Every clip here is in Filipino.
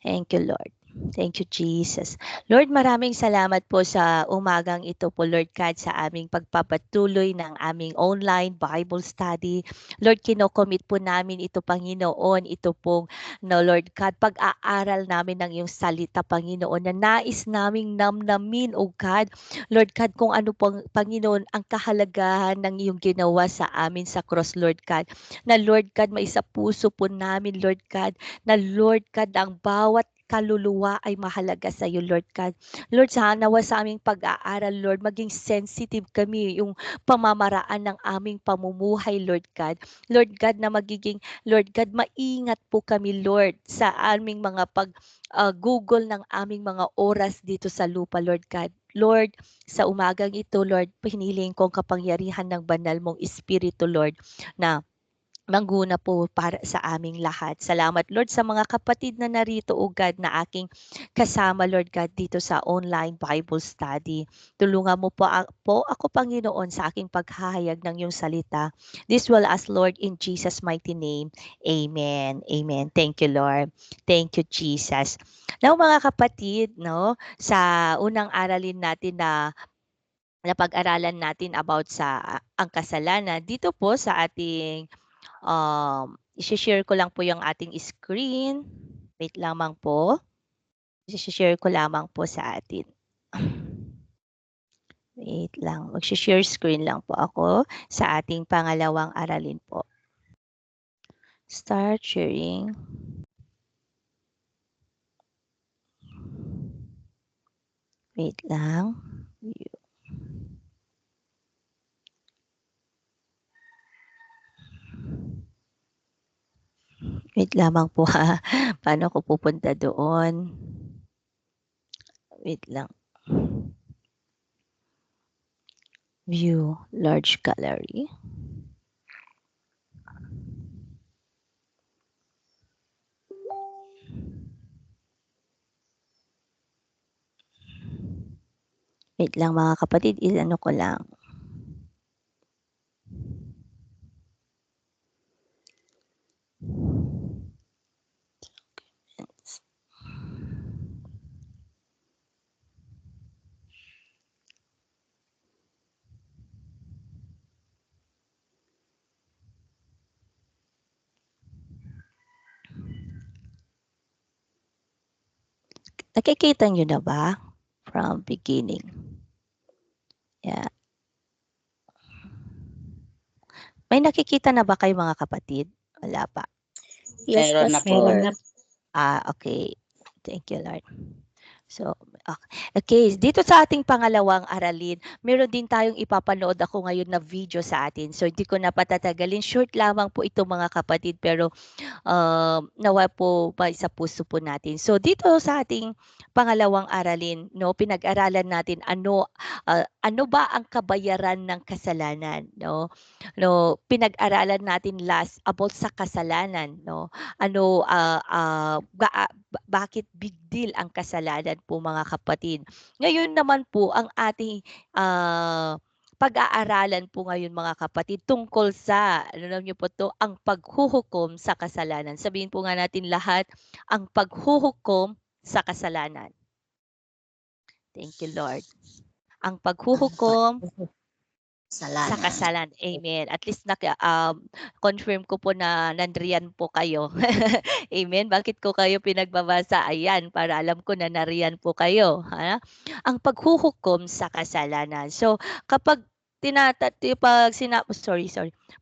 Thank you, Lord. Thank you, Jesus. Lord, maraming salamat po sa umagang ito po, Lord God, sa aming pagpapatuloy ng aming online Bible study. Lord, kinocommit po namin ito, Panginoon, ito pong, no, Lord God, pag-aaral namin ng iyong salita, Panginoon, na nais naming namnamin, O God, Lord God, kung ano pong, Panginoon, ang kahalagahan ng iyong ginawa sa amin sa cross, Lord God, na Lord God, maisa puso po namin, Lord God, na Lord God, ang bawat kaluluwa ay mahalaga sa iyo, Lord God. Lord, sana sa aming pag-aaral, Lord, maging sensitive kami yung pamamaraan ng aming pamumuhay, Lord God. Lord God, na magiging, Lord God, maingat po kami, Lord, sa aming mga Google ng aming mga oras dito sa lupa, Lord God. Lord, sa umagang ito, Lord, piniling kong kapangyarihan ng banal mong Espiritu, Lord, na mangguna po para sa aming lahat. Salamat, Lord, sa mga kapatid na narito, O God, na aking kasama, Lord God, dito sa online Bible study. Tulungan mo po ako, Panginoon, sa aking paghahayag ng iyong salita. This will ask, Lord, in Jesus' mighty name. Amen. Amen. Thank you, Lord. Thank you, Jesus. Now, mga kapatid, no, sa unang aralin natin na napag-aralan natin about sa ang kasalanan, dito po sa ating i-share ko lang po yung ating screen. Wait lamang po. I-share ko lamang po sa atin. Wait lang. Mag-share screen lang po ako sa ating pangalawang aralin po. Start sharing. Wait lang. Wait lamang po ha. Paano ko pupunta doon? Wait lang. View large gallery. Wait lang mga kapatid, ano ko lang. Nakikita nyo na ba? From beginning. Yeah. May nakikita na ba kayo mga kapatid? Wala pa. Yes, Meron na po. Okay. Thank you, Lord. So, okay. Dito sa ating pangalawang aralin, meron din tayong ipapanood ako ngayon na video sa atin. So, hindi ko na patatagalin. Short lamang po ito mga kapatid, pero nawa po ba sa puso po natin. So, dito sa ating pangalawang aralin, no, pinag-aralan natin ano ba ang kabayaran ng kasalanan, no? No, pinag-aralan natin last about sa kasalanan, no? Bakit big deal ang kasalanan po mga kapatid. Ngayon naman po ang ating pag-aaralan po ngayon mga kapatid tungkol sa, alam niyo po to, ang paghuhukom sa kasalanan. Sabihin po nga natin lahat, ang paghuhukom sa kasalanan. Thank you, Lord. Ang paghuhukom sa kasalanan. Amen. At least confirm ko po na nandriyan po kayo. Amen. Bakit ko kayo pinagbabasa? Ayan, para alam ko na nariyan po kayo. Ha? Ang paghuhukom sa kasalanan. So, kapag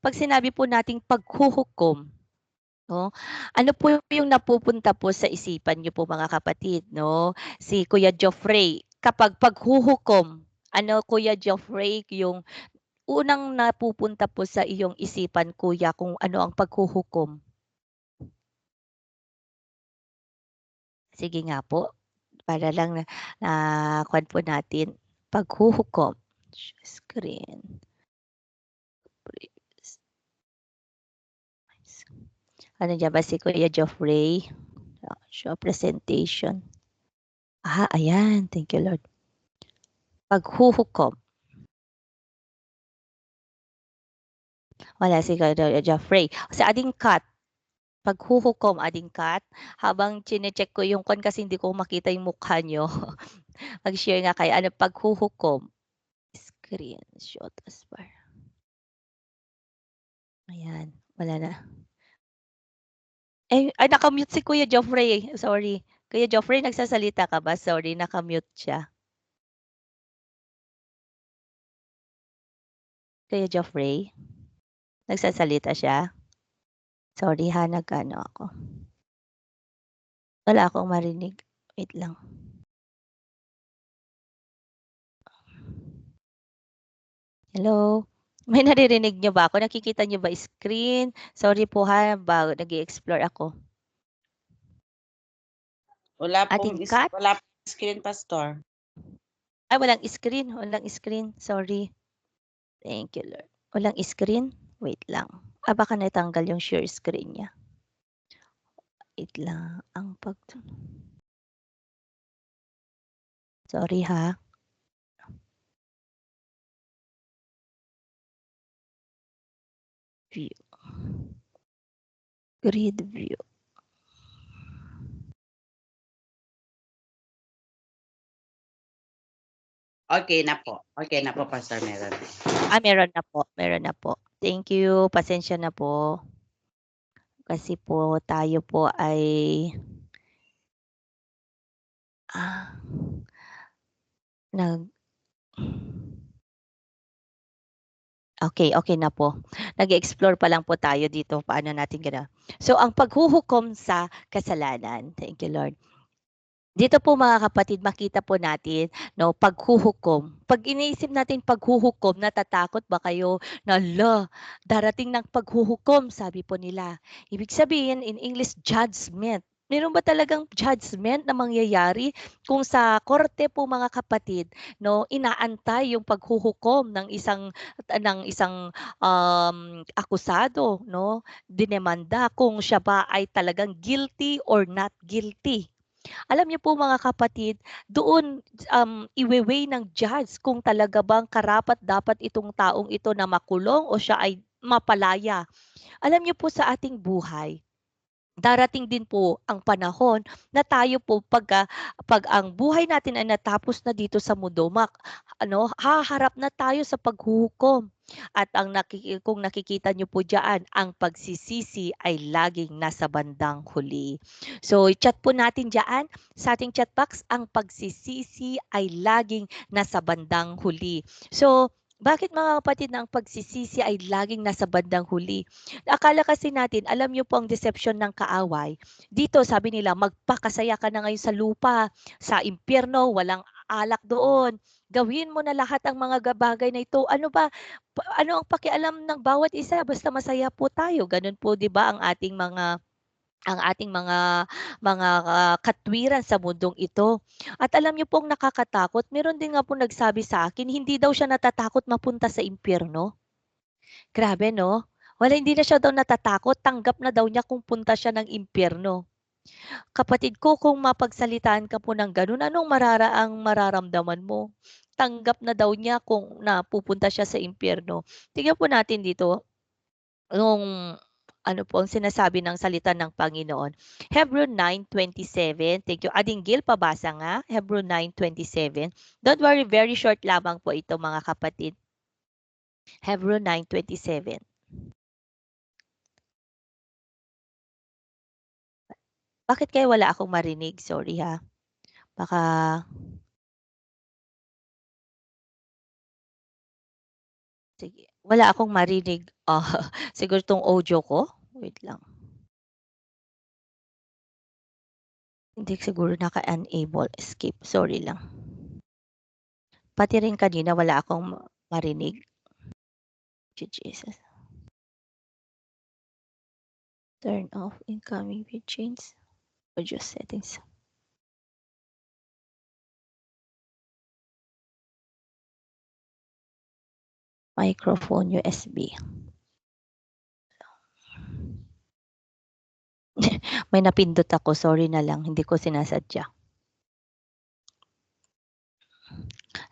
pag sinabi po nating paghuhukom, no? Ano po yung napupunta po sa isipan niyo po mga kapatid, no? Si Kuya Geoffrey, kapag paghuhukom, ano Kuya Geoffrey yung unang napupunta po sa iyong isipan, kuya, kung ano ang paghuhukom? Sige nga po, para lang kuwan po natin. Paghuhukom. Screen. Ano diyan ba si Kuya Geoffrey? Show presentation. Ayan. Thank you, Lord. Paghuhukom. Wala si Kuya Geoffrey. Sa ating cut. Paghuhukom, adding cut. Habang chine-check ko yung kasi hindi ko makita yung mukha niyo. Mag-share nga kayo. Ano paghuhukom? Screenshot as par. Ayan, wala na. Ay naka-mute si Kuya Joffrey, sorry. Kuya Joffrey nagsasalita ka ba? Sorry, naka-mute siya. Kuya Joffrey, nagsasalita siya? Sorry ha, nag-ano ako. Wala akong marinig, wait lang. Hello? May naririnig niyo ba ako? Nakikita niyo ba screen? Sorry po ha, nag-e-explore ako. Wala Adding pong cut? screen, Pastor. Ay walang screen, sorry. Thank you Lord. Walang screen? Wait lang. Baka natanggal yung share screen niya. Wait lang, sorry ha. View. Grid view. Okay na po. Okay na po, Pastor, meron. Meron na po. Thank you, pasensya na po. Kasi po tayo po ay Okay na po. Nag-e-explore pa lang po tayo dito paano natin So ang paghuhukom sa kasalanan, thank you Lord. Dito po mga kapatid makita po natin 'no, paghuhukom. 'Pag iniisip natin paghuhukom, natatakot ba kayo na, darating ng paghuhukom sabi po nila. Ibig sabihin in English judgment. Meron ba talagang judgment na mangyayari kung sa korte po mga kapatid 'no, inaantay yung paghuhukom ng isang akusado 'no, dinemanda kung siya ba ay talagang guilty or not guilty. Alam niyo po mga kapatid, doon iwe-weigh ng judge kung talaga bang karapat-dapat itong taong ito na makulong o siya ay mapalaya. Alam niyo po sa ating buhay, darating din po ang panahon na tayo po pag ang buhay natin ay natapos na dito sa mundo, haharap na tayo sa paghuhukom. At kung nakikita niyo po diyan, ang pagsisisi ay laging nasa bandang huli. So, i-chat po natin diyan sa ating chat box, ang pagsisisi ay laging nasa bandang huli. So, bakit mga kapatid na ang pagsisisi ay laging nasa bandang huli? Akala kasi natin, alam niyo po ang deception ng kaaway. Dito sabi nila, magpakasaya ka na ngayon sa lupa, sa impyerno, walang alak doon. Gawin mo na lahat ang mga bagay na ito. Ano ang pakialam ng bawat isa basta masaya po tayo. Ganun po 'di ba ang ating mga katwiran sa mundong ito. At alam niyo pong nakakatakot, meron din nga po nagsabi sa akin, hindi daw siya natatakot mapunta sa impyerno. Grabe 'no? Hindi na siya daw natatakot, tanggap na daw niya kung punta siya ng impyerno. Kapatid ko, kung mapagsalitaan ka po ng gano'n, anong ang mararamdaman mo? Tanggap na daw niya kung na pupunta siya sa impyerno. Tignan po natin dito, nung ano po ang sinasabi ng salita ng Panginoon. Hebrew 9:27, thank you. Ading Gil, pabasa nga, Hebrew 9:27. Don't worry, very short lamang po ito mga kapatid. Hebrew 9:27. Bakit kaya wala akong marinig? Sorry ha. Baka sige, wala akong marinig. Siguro 'tong audio ko? Wait lang. Hindi siguro naka-enable, escape, sorry lang. Pati rin kanina wala akong marinig. Jesus. Turn off incoming change. Audio settings. Microphone USB. May napindot ako, sorry na lang, hindi ko sinasadya.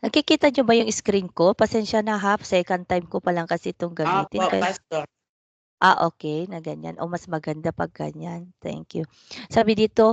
Nakikita niyo ba yung screen ko? Pasensya na ha, second time ko pa lang kasi itong gamitin. Opo, Pastor. Okay na ganyan. O mas maganda 'pag ganyan, thank you. Sabi dito,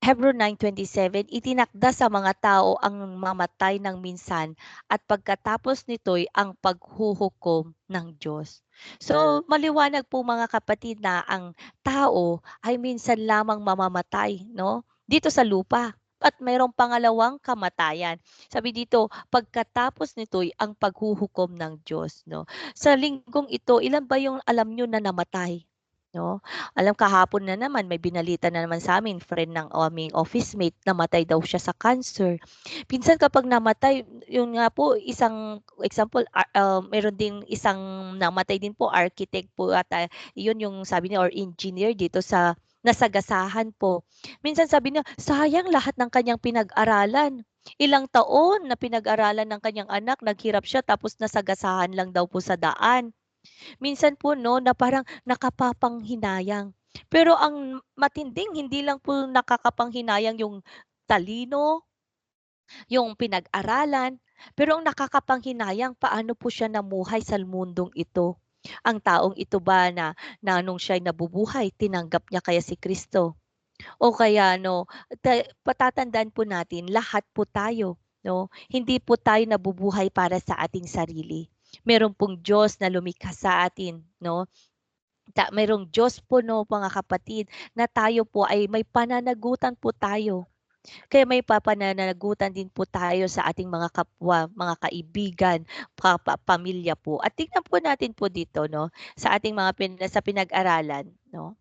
Hebrew 9:27, itinakda sa mga tao ang mamatay ng minsan at pagkatapos nito'y ang paghuhukom ng Diyos. So, maliwanag po mga kapatid na ang tao ay minsan lamang mamamatay, 'no, dito sa lupa at mayroong pangalawang kamatayan. Sabi dito, pagkatapos nito'y ang paghuhukom ng Diyos, 'no. Sa linggong ito, ilan ba yung alam niyo na namatay, 'no? Alam kahapon na naman may binalita na naman sa amin friend ng aming office mate, namatay daw siya sa cancer. Minsan kapag namatay, yun nga po isang example, meron din isang namatay din po architect po ata, yun yung sabi niya or engineer dito sa nasagasahan po. Minsan sabi niya, sayang lahat ng kanyang pinag-aralan. Ilang taon na pinag-aralan ng kanyang anak, naghirap siya tapos nasagasahan lang daw po sa daan. Minsan po 'no, na parang nakapapanghinayang. Pero ang matinding hindi lang po nakakapanghinayang yung talino, yung pinag-aralan, pero ang nakakapanghinayang paano po siya namuhay sa mundong ito. Ang taong ito ba na nung siya'y nabubuhay tinanggap niya kaya si Kristo? O kaya 'no, patatandaan po natin lahat po tayo 'no, hindi po tayo nabubuhay para sa ating sarili. Meron pong Diyos na lumikha sa atin 'no, merong Diyos po 'no mga kapatid na tayo po ay may pananagutan po tayo. Kaya may papananagutan din po tayo sa ating mga kapwa, mga kaibigan, pamilya po. At tignan po natin po dito 'no, sa ating mga sa pinag-aralan 'no,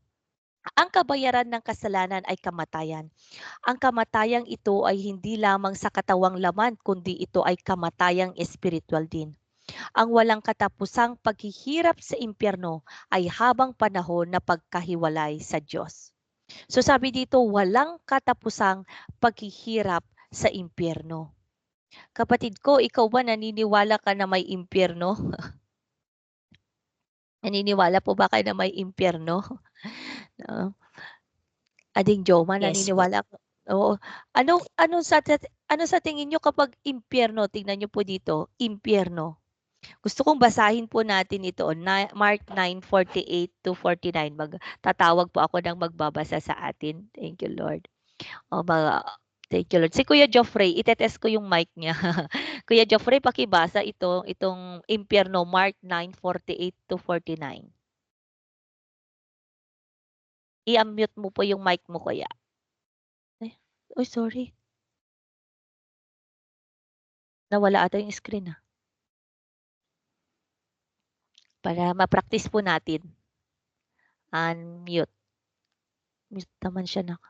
ang kabayaran ng kasalanan ay kamatayan. Ang kamatayang ito ay hindi lamang sa katawang laman kundi ito ay kamatayang espiritual din. Ang walang katapusang paghihirap sa impyerno ay habang panahon na pagkahiwalay sa Diyos. So sabi dito, walang katapusang paghihirap sa impyerno. Kapatid ko, ikaw ba naniniwala ka na may impyerno? Naniniwala po ba kayo na may impyerno? Oo. Ading Joma, Yes po. naniniwala ka, oo. Ano ano ano sa tingin niyo kapag impyerno, tingnan niyo po dito, impyerno. Gusto kong basahin po natin ito, Mark 9:48-49, tatawag po ako ng magbabasa sa atin. Thank you Lord. O thank you Lord. Si Kuya Joffrey, ite-test ko yung mic niya. Kuya Joffrey, pakibasa itong impyerno, Mark 9:48-49. I-unmute mo po yung mic mo kuya. Ay, uy sorry. Nawala ata yung screen, Para ma-practice po natin. Unmute. Mute naman siya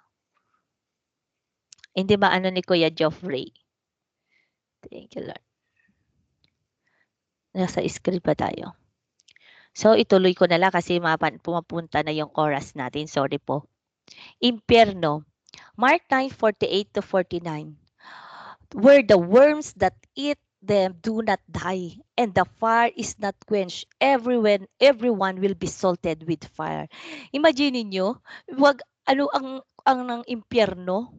hindi maano ni Kuya Joffrey. Thank you Lord. Nasa screen pa tayo. So ituloy ko na lang kasi pumapunta na yung oras natin, sorry po. Impyerno, Mark 9:48-49. Where the worms that eat them do not die, and the fire is not quenched, everyone will be salted with fire. Imagine niyo, wag ano ang ng impyerno,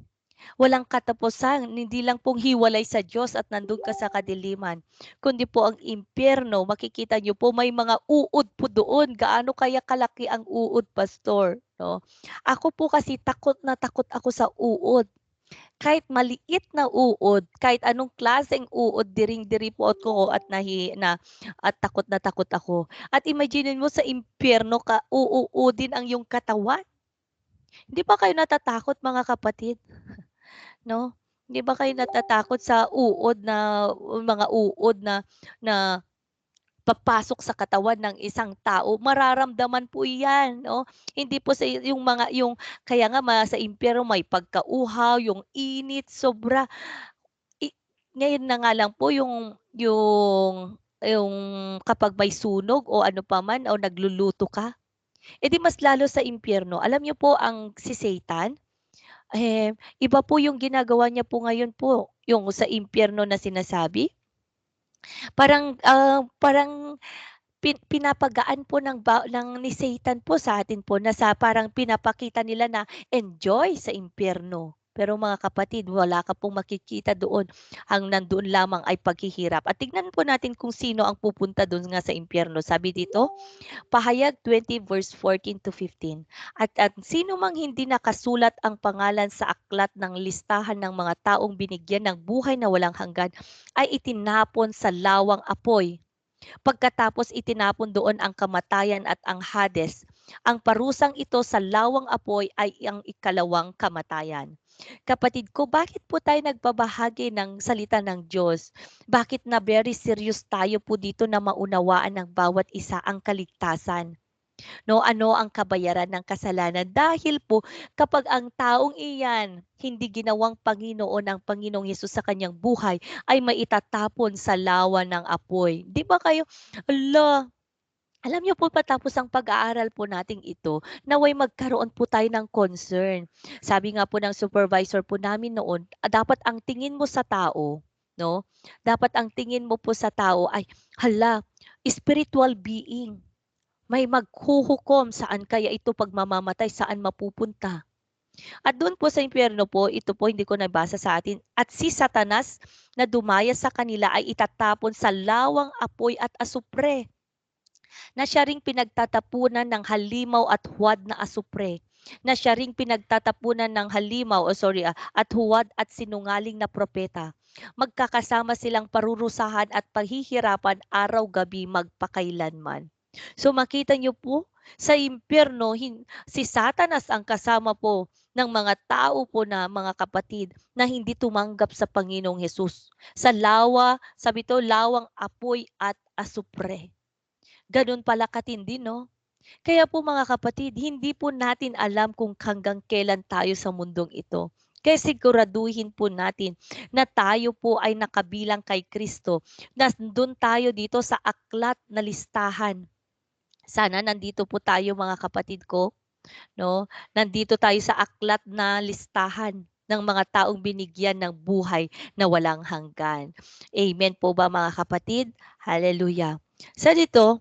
walang katapusan, hindi lang pong hiwalay sa Diyos at nandun ka sa kadiliman, kundi po ang impyerno, makikita niyo po may mga uod po doon. Gaano kaya kalaki ang uod, pastor, no? Ako po kasi takot na takot ako sa uod. Kahit maliit na uod, kahit anong klaseng uod, diring-diri po ako at at takot na takot ako. At imagine mo sa impyerno ka uuudin ang iyong katawan. Hindi ba kayo natatakot mga kapatid? 'No? Hindi ba kayo natatakot sa mga uod na papasok sa katawan ng isang tao? Mararamdaman po 'yan, 'no? Hindi po yung kaya nga sa impyerno may pagkauhaw, yung init, sobra. I Ngayon na nga lang po yung kapag may sunog o ano pa man o nagluluto ka, di mas lalo sa impyerno. Alam niyo po si Satan, iba po yung ginagawa niya po ngayon po, yung sa impyerno na sinasabi. Parang pinapagaan po ng ni Satan po sa atin po na parang pinapakita nila na enjoy sa impyerno. Pero mga kapatid, wala ka pong makikita doon. Ang nandoon lamang ay paghihirap. At tignan po natin kung sino ang pupunta doon nga sa impyerno. Sabi dito, Pahayag 20 verse 14 to 15. At sino mang hindi nakasulat ang pangalan sa aklat ng listahan ng mga taong binigyan ng buhay na walang hanggan ay itinapon sa lawang apoy. Pagkatapos itinapon doon ang kamatayan at ang Hades. Ang parusang ito sa lawang apoy ay ang ikalawang kamatayan. Kapatid ko, bakit po tayo nagbabahagi ng salita ng Diyos? Bakit na very serious tayo po dito na maunawaan ng bawat isa ang kaligtasan? No, ano ang kabayaran ng kasalanan? Dahil po kapag ang taong iyan hindi ginawang Panginoon ang Panginoong Hesus sa kanyang buhay, ay maitatapon sa lawa ng apoy. 'Di ba kayo, hala, alam niyo po patapos ang pag-aaral po nating ito, naway magkaroon po tayo ng concern. Sabi nga po ng supervisor po namin noon, dapat ang tingin mo sa tao, no? Dapat ang tingin mo po sa tao ay, hala, spiritual being. May maghuhukom saan kaya ito pag mamamatay, saan mapupunta. At doon po sa impyerno po, ito po hindi ko nabasa sa atin, at si Satanas na dumaya sa kanila ay itatapon sa lawang apoy at asupre, na siya ring pinagtatapunan ng halimaw at huwad na asupre, na siya ring pinagtatapunan ng at huwad at sinungaling na propeta. Magkakasama silang parurusahan at paghihirapan araw-gabi magpakailanman. So makita niyo po, sa impyerno, si Satanas ang kasama po ng mga tao po na mga kapatid na hindi tumanggap sa Panginoong Hesus. Sa lawa, sabi to, lawang apoy at asupre. Ganun pala katindi, no? Kaya po mga kapatid, hindi po natin alam kung hanggang kailan tayo sa mundong ito. Kaya siguraduhin po natin na tayo po ay nakabilang kay Kristo, na doon tayo dito sa aklat na listahan. Sana nandito po tayo mga kapatid ko, no? Nandito tayo sa aklat na listahan ng mga taong binigyan ng buhay na walang hanggan. Amen po ba mga kapatid? Hallelujah. Sa dito,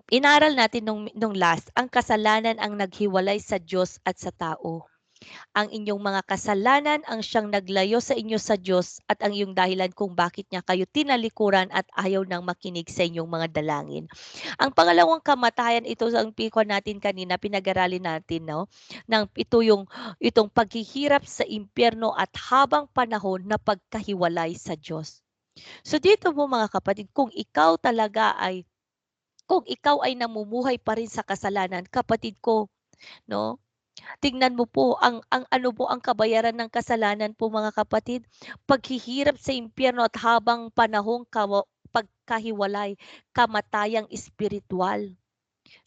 inaral natin nung last, ang kasalanan ang naghiwalay sa Diyos at sa tao. Ang inyong mga kasalanan ang siyang naglayo sa inyo sa Diyos at ang iyong dahilan kung bakit niya kayo tinalikuran at ayaw nang makinig sa inyong mga dalangin. Ang pangalawang kamatayan, ito ang pikon natin kanina, pinag-aralin natin, no? Itong paghihirap sa impyerno at habang panahon na pagkahiwalay sa Diyos. So dito po mga kapatid, kung ikaw ay namumuhay pa rin sa kasalanan, kapatid ko, no? Tingnan mo po ang ano po ang kabayaran ng kasalanan po mga kapatid, paghihirap sa impyerno at habang panahong pagkahiwalay, kamatayang espiritual.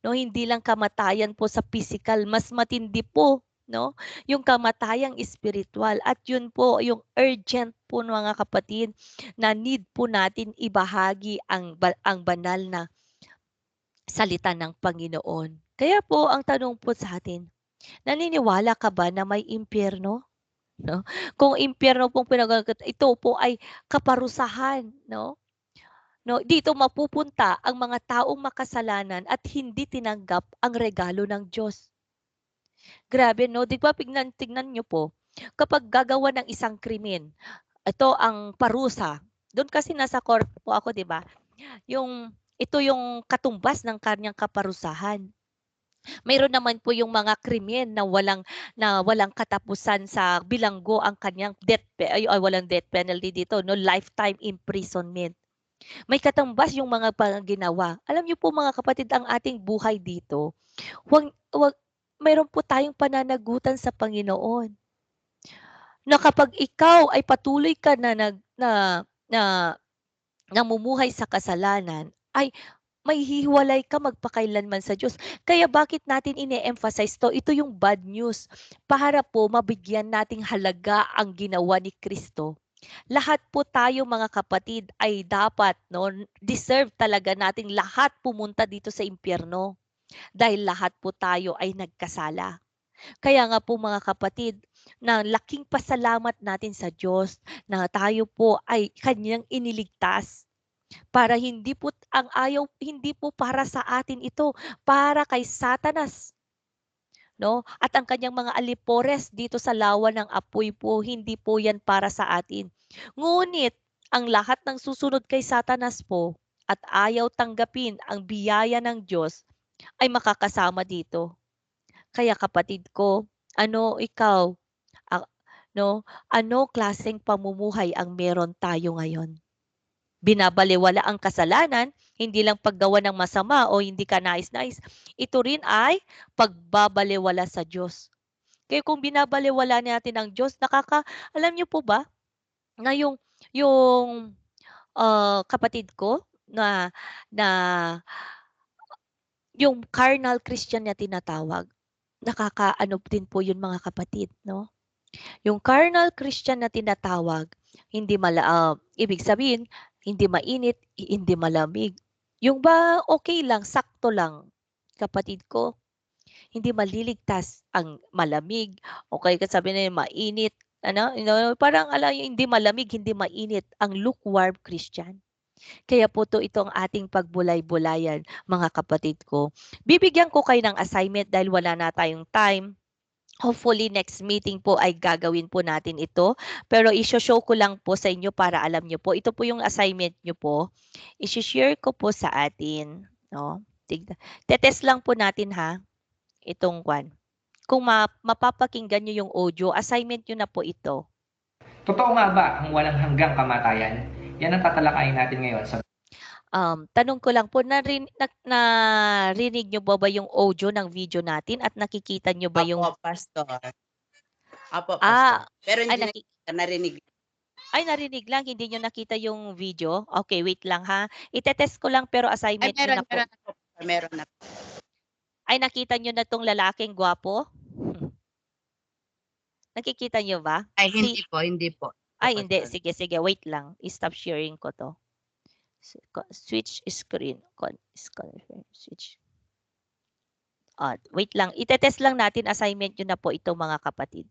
No, hindi lang kamatayan po sa physical, mas matindi po, no? Yung kamatayang espiritual, at yun po yung urgent po mga kapatid na need po natin ibahagi ang banal na salita ng Panginoon. Kaya po ang tanong po sa atin, naniniwala ka ba na may impyerno? No? Kung impyerno pong ito po ay kaparusahan, no? No, dito mapupunta ang mga taong makasalanan at hindi tinanggap ang regalo ng Diyos. Grabe, no? Di ba tignan niyo po, kapag gagawa ng isang krimen, ito ang parusa. Doon kasi nasa court po ako, di ba? Ito yung katumbas ng kanyang kaparusahan. Mayroon naman po yung mga krimen na walang katapusan sa bilanggo ang kanyang walang death penalty dito, no, lifetime imprisonment. May katumbas yung mga ginawa. Alam niyo po mga kapatid, ang ating buhay dito, wag mayroon po tayong pananagutan sa Panginoon. Na kapag ikaw ay patuloy ka na na namumuhay sa kasalanan, ay mahihiwalay ka magpakailanman sa Diyos. Kaya bakit natin ine-emphasize 'to? Ito yung bad news. Para po mabigyan nating halaga ang ginawa ni Kristo. Lahat po tayo mga kapatid ay dapat, no, deserve talaga nating lahat pumunta dito sa impyerno. Dahil lahat po tayo ay nagkasala. Kaya nga po mga kapatid, na laking pasalamat natin sa Diyos na tayo po ay kanyang iniligtas. Para hindi po para sa atin ito, para kay Satanas. no? At ang kanyang mga alipores dito sa lawa ng apoy po, hindi po yan para sa atin. Ngunit, ang lahat ng susunod kay Satanas po at ayaw tanggapin ang biyaya ng Diyos ay makakasama dito. Kaya kapatid ko, ano ikaw, no? Ano klaseng pamumuhay ang meron tayo ngayon? Binabalewala ang kasalanan, hindi lang paggawa ng masama o hindi ka nais-nais. Ito rin ay pagbabalewala sa Diyos. Kaya kung binabalewala natin ang Diyos, alam niyo po ba, na yung kapatid ko na yung carnal Christian na tinatawag, nakakaano din po yun mga kapatid, no? Yung carnal Christian na tinatawag, ibig sabihin, hindi mainit, hindi malamig. Yung ba okay lang, sakto lang, kapatid ko. Hindi maliligtas ang malamig, o kaya sabihin na mainit, parang hindi malamig, hindi mainit, ang lukewarm Christian. Kaya po ito ang ating pagbulay-bulayan, mga kapatid ko. Bibigyan ko kayo ng assignment dahil wala na tayong time. Hopefully next meeting po ay gagawin po natin ito. Pero i-show ko lang po sa inyo para alam nyo po. Ito po yung assignment nyo po. I-share ko po sa atin. No? Tetest lang po natin ha. Itong kwan. Kung mapapakinggan nyo yung audio, assignment nyo na po ito. Totoo nga ba ang walang hanggang kamatayan? Yan ang tatalakayin natin ngayon sa Tanong ko lang po, narinig nyo ba yung audio ng video natin at nakikita nyo ba yung... Opo, Pastor. Opo, Ah, Pastor. Pero ay, hindi narinig. Ay, narinig lang, hindi nyo nakita yung video? Okay, wait lang ha. Itetest ko lang pero Ay, assignment nyo na po. meron na po. Meron na po. Ay, nakita nyo na tong lalaking gwapo? Nakikita nyo ba? Ay, hindi po, hindi po. Ay, hindi. Pastor. Sige, wait lang. I-stop sharing ko to. Switch screen. Switch. Wait lang. Itetest lang natin. Assignment nyo na po ito mga kapatid.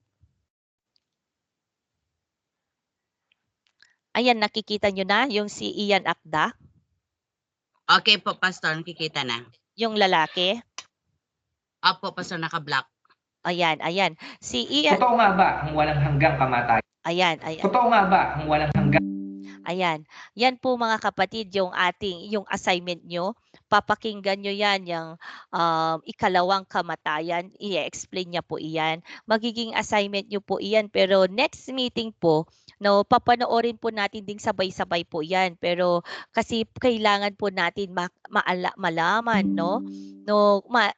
Ayan, nakikita nyo na yung si Ian Akda, Okay po, Pastor. Nakikita na. yung lalaki. Opo, Pastor. Naka-block. Ayan. Si Ian. Totoo nga ba ang walang hanggang kamatayan? Ayan. Totoo nga ba ang walang hanggang Ayan. Yan po mga kapatid yung assignment nyo. Papakinggan nyo yan, yung ikalawang kamatayan. I-explain niya po iyan. Magiging assignment nyo po iyan. Pero next meeting po, no, papanoorin po natin ding sabay-sabay po yan. Pero kasi kailangan po natin malaman, no?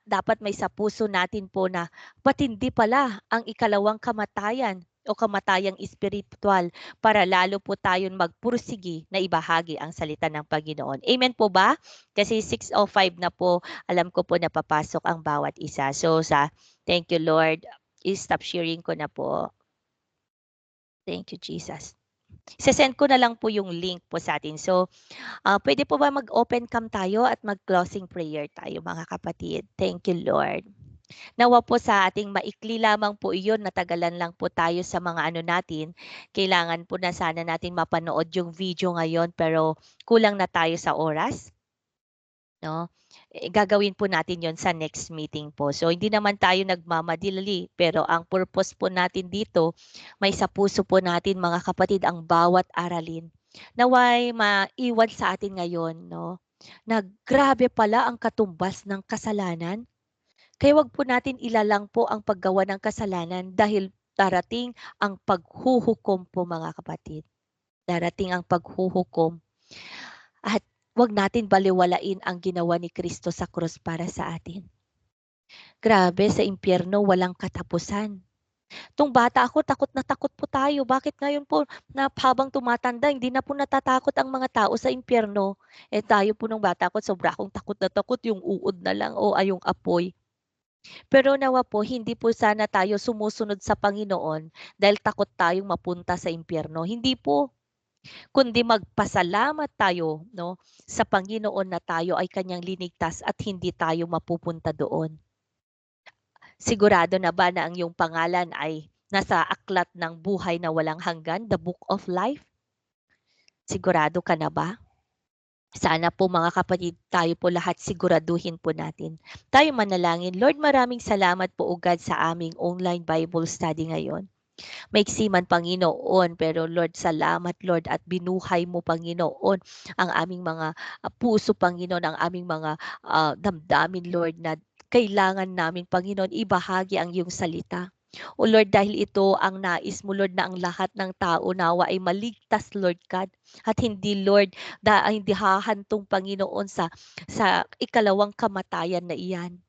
Dapat may sa puso natin po na ba't hindi pala ang ikalawang kamatayan o kamatayang espiritual para lalo po tayong magpursigi na ibahagi ang salita ng Panginoon. Amen po ba? Kasi 6:05 na po, alam ko po napapasok ang bawat isa. So thank you Lord. I-stop sharing ko na po. Thank you Jesus. Sesend ko na lang po yung link po sa atin. So, pwede po ba mag-open cam tayo at mag-closing prayer tayo mga kapatid? Thank you Lord. Nawa po sa ating maikli lamang po iyon, natagalan lang po tayo sa mga natin. Kailangan po na sana natin mapanood yung video ngayon pero kulang na tayo sa oras. No? Gagawin po natin yon sa next meeting po. So hindi naman tayo nagmamadali pero ang purpose po natin dito, may sa puso po natin mga kapatid ang bawat aralin. Naway maiwan sa atin ngayon, no? Na grabe pala ang katumbas ng kasalanan. Kaya wag po natin ilalang po ang paggawa ng kasalanan dahil darating ang paghuhukom po mga kapatid. Darating ang paghuhukom. At wag natin baliwalain ang ginawa ni Kristo sa krus para sa atin. Grabe, sa impyerno walang katapusan. Tung bata ako, takot na takot po tayo. Bakit ngayon po na habang tumatanda, hindi na po natatakot ang mga tao sa impyerno? Tayo po nung bata ko, sobra akong takot na takot, yung uod na lang o yung apoy. Pero nawa po, hindi po sana tayo sumusunod sa Panginoon dahil takot tayong mapunta sa impyerno. Hindi po. Kundi magpasalamat tayo, no, sa Panginoon na tayo ay kanyang linigtas at hindi tayo mapupunta doon. Sigurado na ba na ang iyong pangalan ay nasa aklat ng buhay na walang hanggan, the book of life? Sigurado ka na ba? Sana po mga kapatid, tayo po lahat siguraduhin po natin. Tayo manalangin. Lord, maraming salamat po ugad sa aming online Bible study ngayon. Maiksi man Panginoon, pero Lord, salamat Lord at binuhay mo Panginoon ang aming mga puso Panginoon, ang aming mga damdamin Lord na kailangan namin Panginoon ibahagi ang iyong salita. O Lord, dahil ito ang nais mo Lord na ang lahat ng tao nawa ay maligtas Lord God at hindi Lord hindi hahantong Panginoon sa ikalawang kamatayan na iyan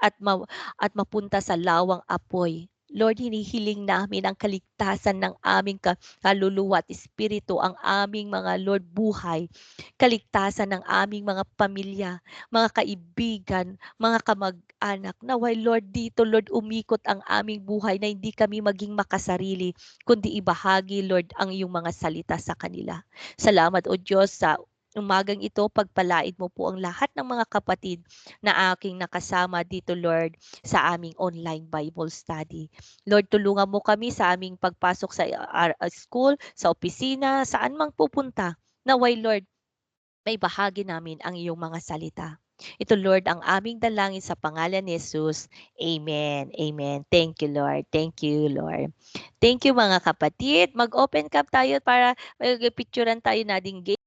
at at mapunta sa lawang apoy. Lord, hinihiling namin ang kaligtasan ng aming kaluluwa at espiritu, ang aming mga Lord buhay, kaligtasan ng aming mga pamilya, mga kaibigan, mga kamag-anak. Naway Lord, dito Lord umikot ang aming buhay na hindi kami maging makasarili, kundi ibahagi Lord ang iyong mga salita sa kanila. Salamat o Diyos sa umagang ito, pagpalaid mo po ang lahat ng mga kapatid na aking nakasama dito, Lord, sa aming online Bible study. Lord, tulungan mo kami sa aming pagpasok sa school, sa opisina, saan mang pupunta. Naway, Lord, may bahagi namin ang iyong mga salita. Ito, Lord, ang aming dalangin sa pangalan ni Jesus. Amen. Amen. Thank you, Lord. Thank you, Lord. Thank you, mga kapatid. Mag-open cup tayo para picturean tayo nating